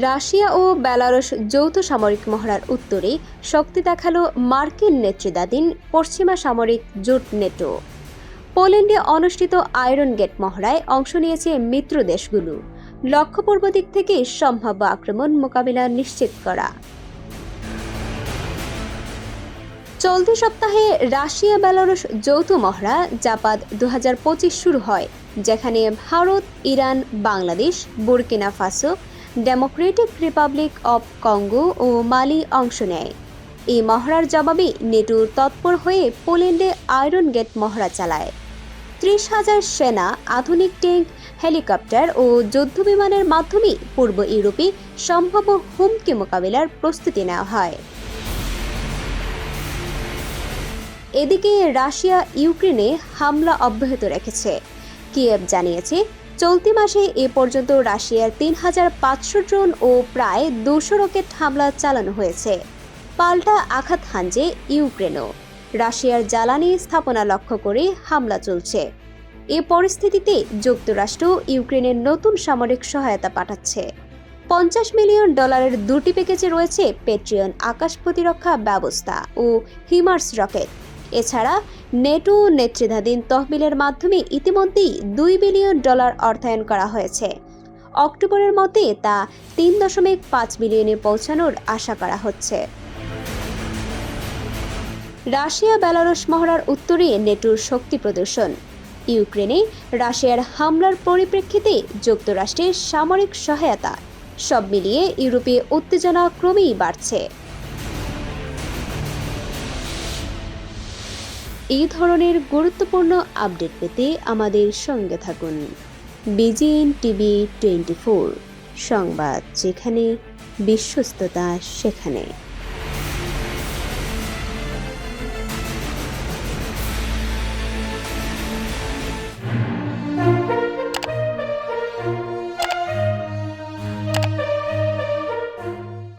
Russia ও বেলারুশ যৌথ সামরিক মহড়ার উত্তরে শক্তি দেখালো মার্কিন নেতৃত্বাধীন পশ্চিমা সামরিক জোট নেটো। পোল্যান্ডে অনুষ্ঠিত আয়রন গেট মহড়ায় অংশ নিয়েছে মিত্র দেশগুলো। লক্ষ্য পূর্ব দিক থেকে সম্ভাব্য আক্রমণ মোকাবিলা নিশ্চিত করা। চলতি সপ্তাহে রাশিয়া বেলারুশ যৌথ মহড়া জাপাদ 2025 শুরু হয়, যেখানে Bharat, Iran, Bangladesh, Burkina Faso, Democratic Republic of Congo ও মালি অংশ নেয়। এই মহড়ার জবাবে নেটো তৎপর হয়ে পোল্যান্ডে আয়রন গেট মহড়া চালায়। 30,000 সেনা, আধুনিক ট্যাঙ্ক, হেলিকপ্টার ও যুদ্ধবিমানের মাধ্যমে পূর্ব ইউরোপে সম্ভাব্য হুমকি মোকাবিলার প্রস্তুতি নেওয়া হয়। এদিকে রাশিয়া ইউক্রেনে হামলা অব্যাহত রেখেছে। কিয়েভ জানিয়েছে, চলতি মাসে এ পর্যন্ত রাশিয়ার 3,500 ড্রোন ও প্রায় 200 রকেট হামলা চালানো হয়েছে। পাল্টা আঘাত হানছে ইউক্রেনও। রাশিয়ার জ্বালানি স্থাপনা লক্ষ্য করে হামলা চলছে। এ পরিস্থিতিতে যুক্তরাষ্ট্র ইউক্রেনের নতুন সামরিক সহায়তা পাঠাচ্ছে। $50 মিলিয়ন দুটি প্যাকেজে রয়েছে পেট্রিয়ন আকাশ প্রতিরক্ষা ব্যবস্থা ও হিমার্স রকেট। এছাড়া নেটো নেতৃত্বাধীন তহবিলের মাধ্যমে ইতিমধ্যেই $2 বিলিয়ন অর্থায়ন করা হয়েছে। অক্টোবরের মধ্যে তা 3.5 বিলিয়নে পৌঁছানোর আশা করা হচ্ছে। রাশিয়া বেলারুশ মহড়ার উত্তরে নেটোর শক্তি প্রদর্শন। ইউক্রেনে রাশিয়ার হামলার পরিপ্রেক্ষিতে যুক্তরাষ্ট্রের সামরিক সহায়তা, সব মিলিয়ে ইউরোপে উত্তেজনা ক্রমেই বাড়ছে। এই ধরনের গুরুত্বপূর্ণ আপডেট পেতে আমাদের সঙ্গে থাকুন। বিজিএন টিভি 24 সংবাদ, যেখানে বিশ্বস্ততা সেখানে।